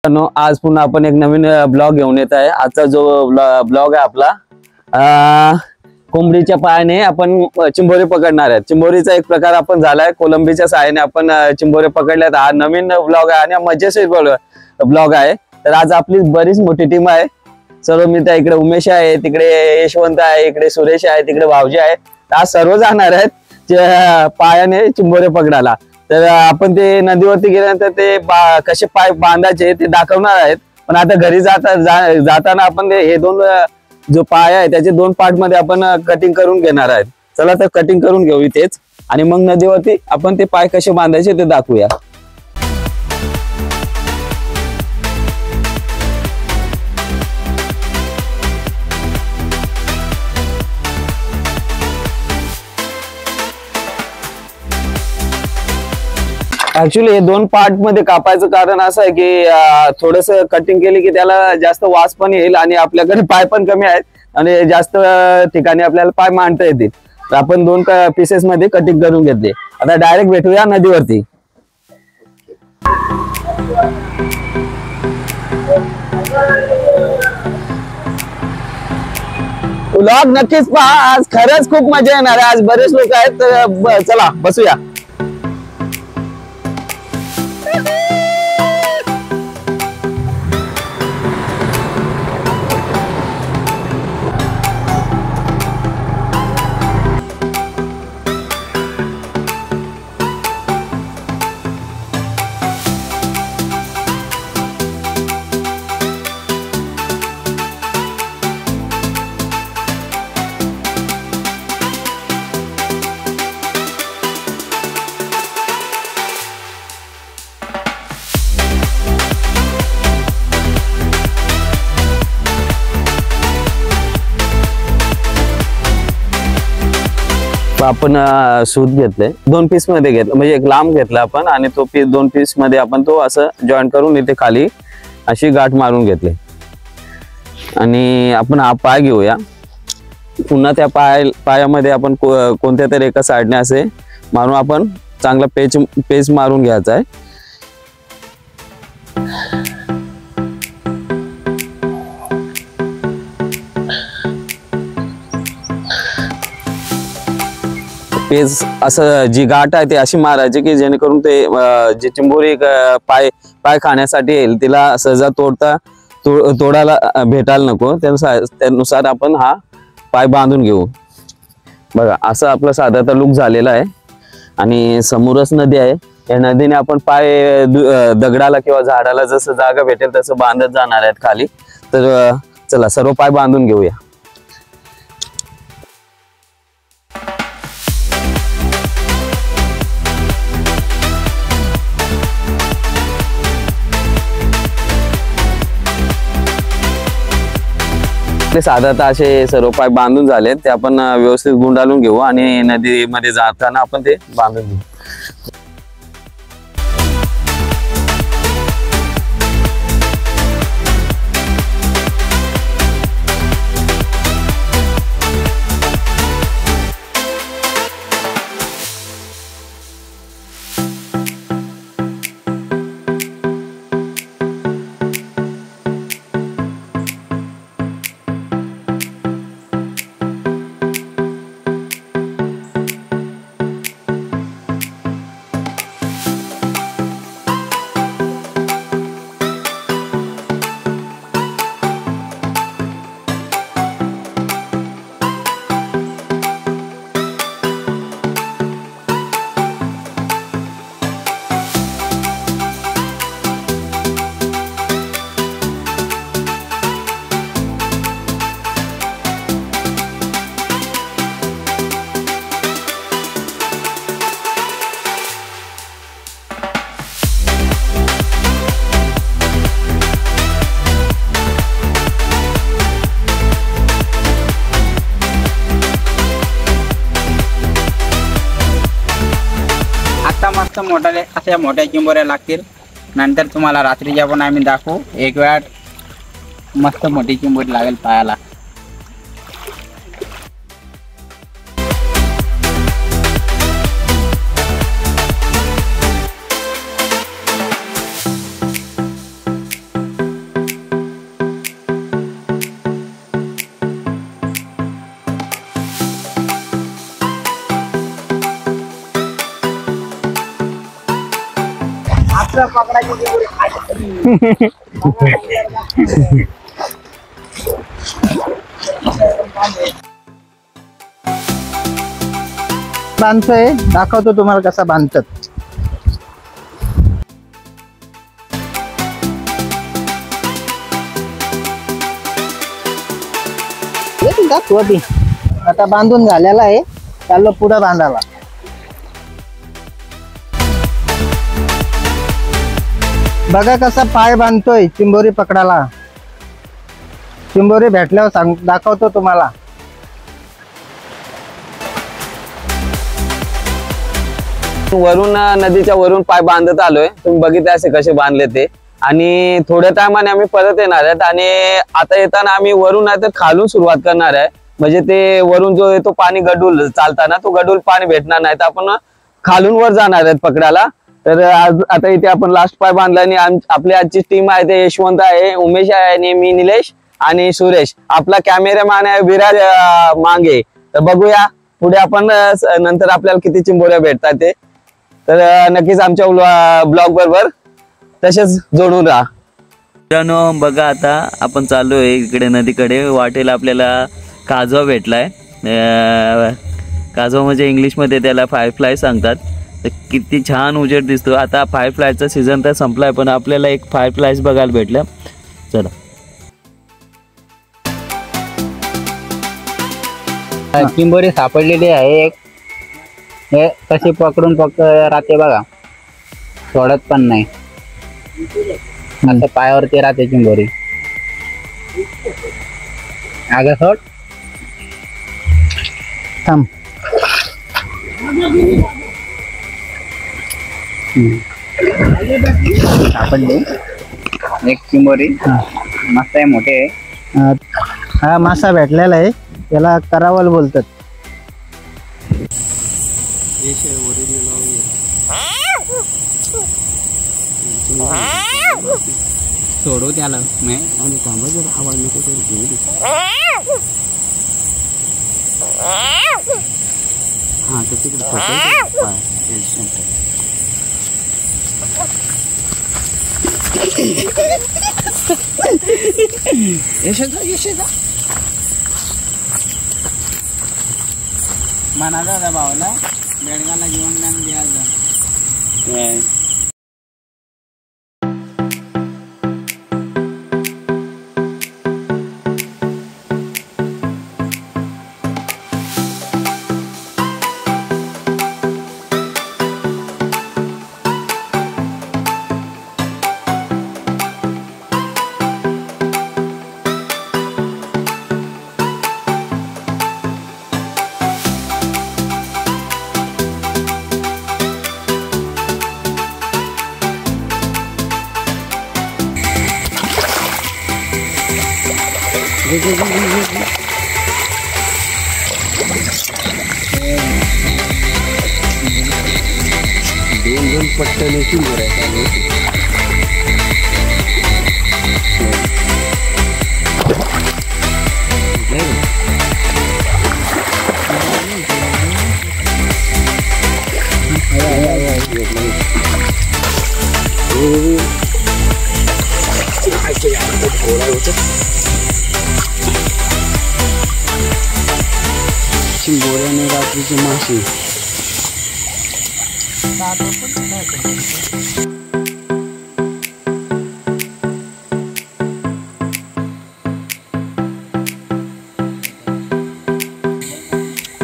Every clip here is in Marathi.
आज पुन्हा आपण एक नवीन ब्लॉग घेऊन येत आहे। आजचा जो ब्लॉग आहे आपला कोंबडीच्या पायाने आपण चिंबोरी पकडणार आहे। चिंबोरीचा एक प्रकार आपण झालाय, कोलंबीच्या सहाय्याने आपण चिंबोरी पकडल्यात। हा नवीन ब्लॉग आहे आणि मजेशीर ब्लॉग आहे। तर आज आपली बरीच मोठी टीम आहे, सर्व मित्र। इकडे उमेश आहे, तिकडे यशवंत आहे, इकडे सुरेश आहे, तिकडे भाऊजी आहे। आज सर्व जाणार आहेत पायाने चिंबोरी पकडायला। तर आपण ते नदीवरती गेल्यानंतर ते कसे पाय बांधायचे ते दाखवणार आहेत। पण आता घरी जाताना आपण हे दोन जो पाय आहे त्याचे दोन पार्ट मध्ये आपण कटिंग करून घेणार आहेत। चला तर कटिंग करून घेऊ इथेच आणि मग नदीवरती आपण ते पाय कसे बांधायचे ते दाखवूया। ऍक्च्युली हे दोन पार्ट मध्ये कापायचं कारण असं आहे की थोडस कटिंग केली की त्याला जास्त वास पण येईल आणि आपल्याकडे पाय पण कमी आहेत आणि जास्त ठिकाणी आपल्याला पाय मांडता येतील। तर आपण दोन पीसेस मध्ये कटिंग करून घेतले। आता डायरेक्ट भेटूया नदीवरती। व्लॉग नक्कीच पहा, आज खरंच खूप मजा येणार आहे। आज बरेच लोक आहेत, तर चला बसूया। आपण सूत घेतले, दोन पीस मध्ये घेतलं, म्हणजे एक लांब घेतला आपण आणि तो पीस दोन पीस मध्ये आपण तो असं जॉईंट करून इथे खाली अशी गाठ मारून घेतली। आणि आपण हा पाय घेऊया। पुन्हा त्या पायामध्ये आपण कोणत्या तरी एका साईडने असे मारून आपण चांगला पेच मारून घ्यायचा आहे। पेज असं जी गाठ आहे ती अशी मारायची की जेणेकरून ते जी चिंबोरी पाय खाण्यासाठी येईल तिला सहजा तोडायला भेटायला नको, त्यानुसार आपण हा पाय बांधून घेऊ। बघा असं आपलं साधारण लुक झालेला आहे। आणि समोरच नदी आहे, या नदीने आपण पाय दगडाला किंवा झाडाला जसं जागा भेटेल तसं बांधत जाणार आहेत खाली। तर चला सर्व पाय बांधून घेऊया। साधारणतः असे सर्व पाय बांधून झाले, ते आपण व्यवस्थित गुंडाळून घेऊ आणि नदीमध्ये जाताना आपण ते बांधून घेऊ। मस्त अशा मोठ्या चिंबोऱ्या लागतील। नंतर तुम्हाला रात्रीच्या पण आम्ही दाखवू, एक वेळ मस्त मोठी चिंबोरी लागेल पायाला। बांधतोय, दाखवतो तुम्हाला कसा बांधतात. आता बांधून झालेला आहे, चाललो पुढे बांधायला. बघा कसा पाय बांधतोय चिंबोरी पकडायला. चिंबोरी भेटल्यावर दाखवतो तुम्हाला. वरून नदीच्या वरून पाय बांधत आलोय. तुम्ही बघितले असे कसे बांधले ते. आणि थोड्या टायमाने आम्ही परत येणार आहेत. आणि आता येताना आम्ही वरून नाही तर खालून सुरुवात करणार आहे. म्हणजे ते वरून जो येतो पाणी गडूल चालताना तो गडूल पाणी भेटणार नाही, तर आपण खालून वर जाणार आहेत पकडायला. तर आज आता इथे आपण लास्ट पाय बांधला. आणि आपली आजची टीम आहे ते यशवंत आहे, उमेश आहे आणि मी निलेश आणि सुरेश. आपला कॅमेरामॅन आहे विराज मांगे. तर बघूया पुढे आपण नंतर आपल्याला किती चिंबोऱ्या भेटतात ते. तर नक्कीच आमच्या ब्लॉग बरोबर तसेच जोडून राहा. मित्रांनो बघा, आता आपण चाललोय इकडे नदीकडे. वाटेला आपल्याला काजवा भेटलाय. काजवा म्हणजे इंग्लिशमध्ये त्याला फायरफ्लाय सांगतात. तर किती छान उजेड दिसतो. आता फायरफ्लायचा सीझन तर संपलाय, पण आपल्याला एक फायरफ्लायच बघायला भेटल्या. चला. चिंबोरी सापडलेली आहे एक. हे कशी पकडून राहते बघा, सोडत पण नाही. असं पायावरती राहते चिंबोरी. अगं सोड, थांब. सापडली एक चिंबोरी. मस्त आहे, मोठे आहे. हा मासा भेटलेला आहे, त्याला करावल बोलतात. सोडू त्याला नाही. हा तर म्हणाला होता भावाला बेडगाला घेऊन द्यायचं. दोन पट्ट्याने चिंबोऱ्या चिंबोऱ्याने रात्रीचे मासे.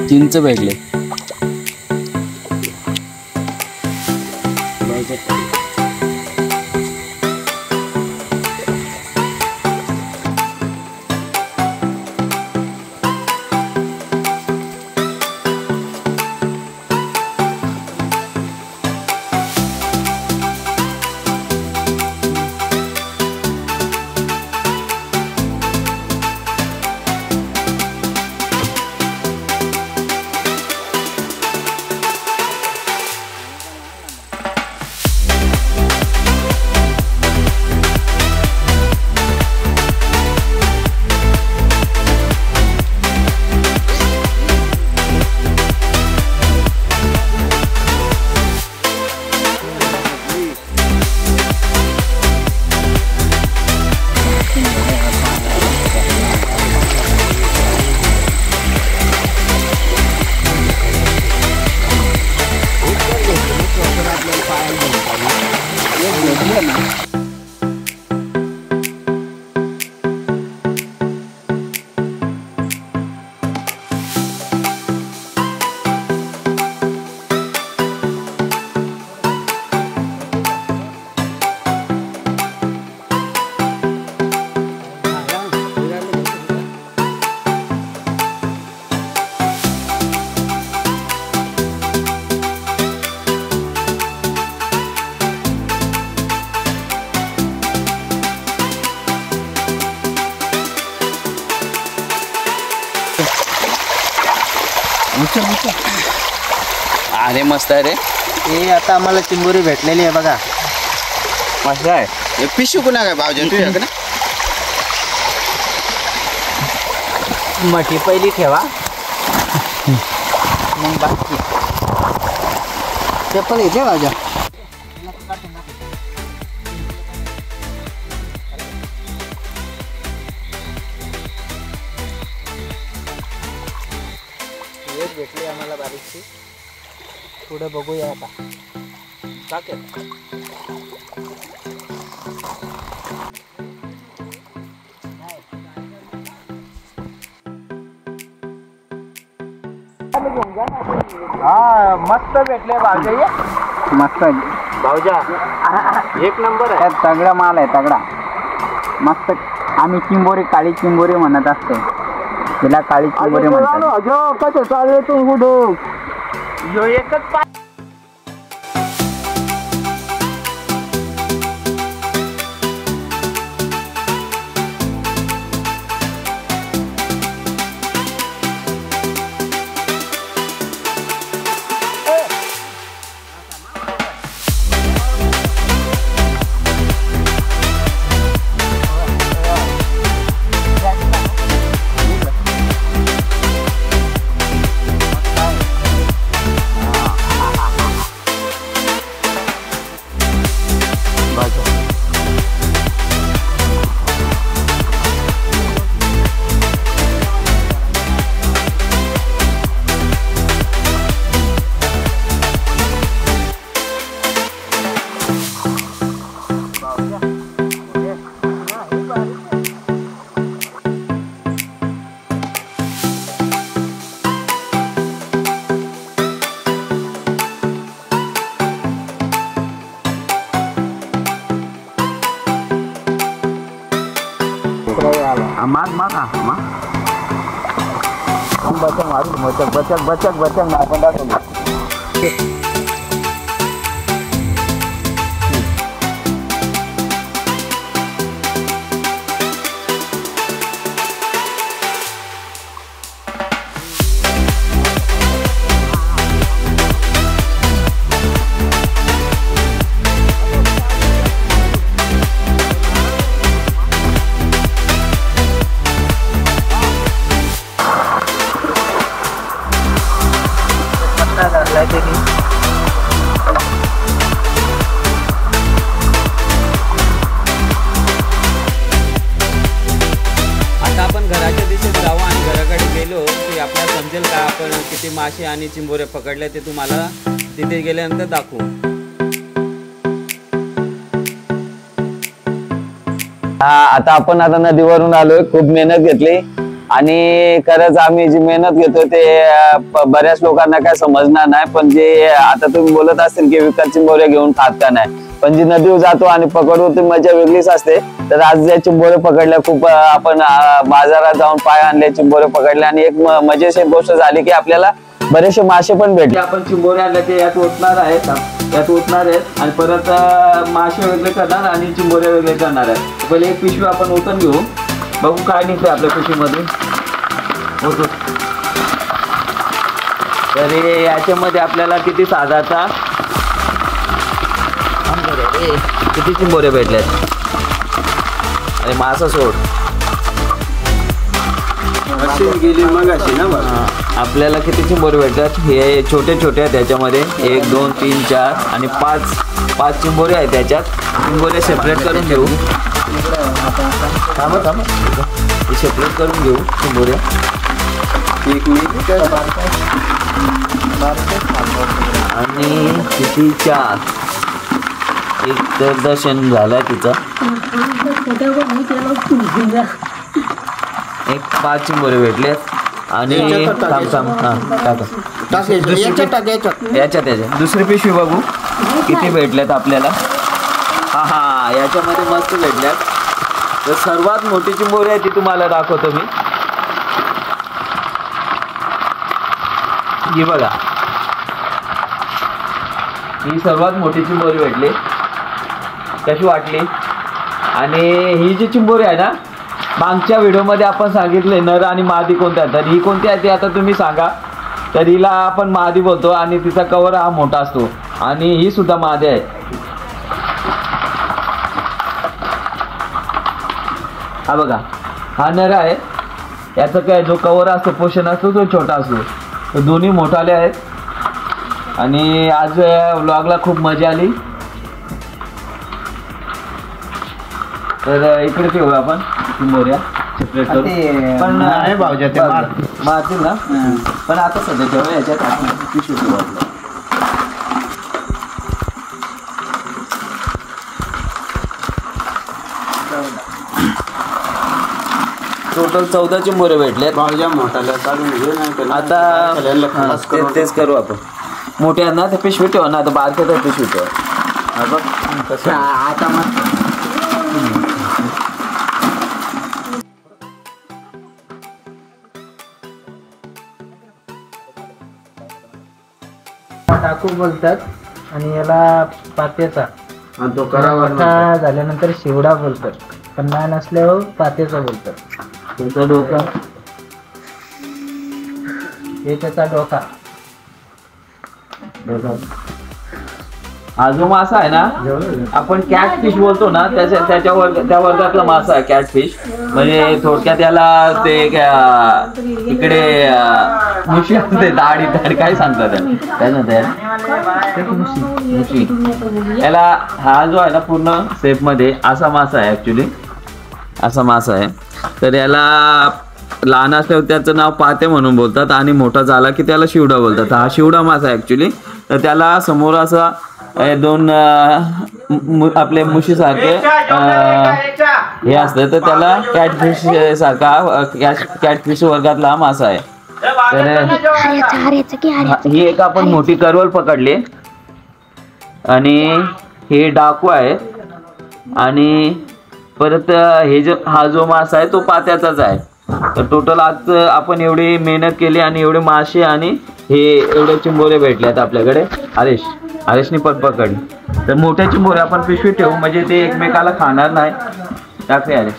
चिंच भेटले. अरे मस्त आहे रे. हे आता आम्हाला चिंबोरी भेटलेली आहे बघा. मस्त आहे. हे पिशू कुणा काय भावजा तुझ्याकडे मठी पहिली ठेवा मग बाकी ते पण इथे भाज्या. भेटली आम्हाला बारीकची. पुढे बघूया आता. हा मस्त भेटले भावजा. मस्त भावजा एक नंबर आहे. तगडा माल आहे तगडा मस्त. आम्ही चिंबोरी काळी चिंबोरी म्हणत असतो. तिला काळी चिंबोरी म्हणतात. कसं चालू तू कुठं एकच बचक आपण दाखवलं. आता आपण घराच्या दिशेत जाऊ आणि घराकडे गेलो की आपल्याला समजेल का आपण किती मासे आणि चिंबोरे पकडले ते तुम्हाला तिथे गेल्यानंतर दाखवू. आता आपण आता नदीवरून आलोय. खूप मेहनत घेतली आणि खरंच आम्ही जी मेहनत घेतो ते बऱ्याच लोकांना काय समजणार नाही. पण जे आता तुम्ही बोलत असतील की विकत चिंबोरे घेऊन खात का नाही, पण जी नदीवर जातो आणि पकडतो ती मजा वेगळीच असते. तर आज ज्या चिंबोरे पकडल्या खूप आपण बाजारात जाऊन पाय आणले, चिंबोरे पकडले आणि एक मजेशीर गोष्ट झाली की आपल्याला बरेचसे मासे पण भेटले. आपण चिंबोरे आणले ते यात ओतणार आहेत आणि परत मासे वेगळे करणार आणि चिंबोरे वेगळे करणार आहेत. पहिले एक पिशवी आपण ओतून घेऊ, बघू काय निघते आपल्या पिशवीमध्ये. ओतू. तर याच्यामध्ये आपल्याला किती साधाचा किती चिंबोरे भेटलेत. आणि मासा सोड गेली मग अशी ना. आपल्याला किती चिंबोरे भेटतात. हे छोटे छोटे आहेत त्याच्यामध्ये 1 2 3 4 आणि 5 चिंबोरे आहेत त्याच्यात. चिंबोरे सेपरेट करून घेऊ. थांबा हे सेपरेट करून घेऊ चिंबोरे. आणि किती 4 एक तर दर्शन झालाय तिचा. एक 5 चिंबोरे भेटले आणि याच्यात दुसरी पिशवी बघू किती भेटल्यात आपल्याला. हा याच्यामध्ये मस्त भेटल्यात. तर सर्वात मोठी चिंबोरी आहे ती तुम्हाला दाखवतो मी. ही बघा, ही सर्वात मोठी चिंबोरी भेटली. कशी वाटली? आणि ही जी चिंबोरी आहे ना, मागच्या व्हिडिओमध्ये आपण सांगितले नर आणि मादी कोणत्या, तर ही कोणती आहे ते आता तुम्ही सांगा. तर हिला आपण महादी बोलतो आणि तिचा कवर हा मोठा असतो आणि ही सुद्धा महादी आहे. हा बघा, हा नर आहे. याचा काय जो कवर असतो, पोषण असतो, तो छोटा असतो. तो दोन्ही मोठाले आहेत. आणि आज व्लॉगला खूप मजा आली. तर इकडे ठेवू आपण चिंबोऱ्या सेपरेट करू. पण नाही भाऊजा, ते मारतील ना. पण आता सध्या ठेवू याच्यात आपण पिशवी ठेवू आपलं. टोटल 14 चिंबोरे भेटले. भाऊजा मोठाला काढून घे नाही आता तेच करू आपण. मोठ्या ना ते पिशवी ठेवा ना, आता बारक्या तर पिशवी ठेवा. हा बघ कसं आता मस्त टाकू बोलतात आणि याला पात्याचा तो करावा मोठा झाल्यानंतर शिवडा बोलतात. पण नाही नसल्यावर पात्याचा बोलतात. तुमचं डोकं हे त्याचा डोका. हा जो मासा आहे ना, आपण कॅट फिश बोलतो ना, त्या वर्गातला मासा आहे कॅट फिश. म्हणजे थोडक्यात याला ते इकडे मुशी असते, दाढी काय सांगतात काय म्हणतात मुशी. याला हा जो आहे ना पूर्ण सेफ मध्ये असा मासा आहे. ऍक्च्युली असा मासा आहे. तर याला लहान असल्यावर त्याचं नाव पाते म्हणून बोलतात आणि मोठा झाला की त्याला शिवडा बोलतात. हा शिवडा मासा आहे ऍक्च्युली. तर त्याला समोर असा दोन आपले मुशीसारखे हे असतं, तर त्याला कॅटफिश सारखा कॅटफिश वर्गातला हा मासा आहे. तर ही एक आपण मोठी करवल पकडली आणि हे डाकू आहे. आणि परत हा जो मासा आहे तो पात्याचाच आहे. तर टोटल आज आपण एवढी मेहनत केली आणि एवढे मासे आणि हे एवढे चिंबोरे भेटले आहेत आपल्याकडे. हरेशनी पण पकडली. तर मोठ्या चिंबोरे आपण पिशवी ठेवू म्हणजे ते एकमेकाला खाणार नाही. टाकले हरेश.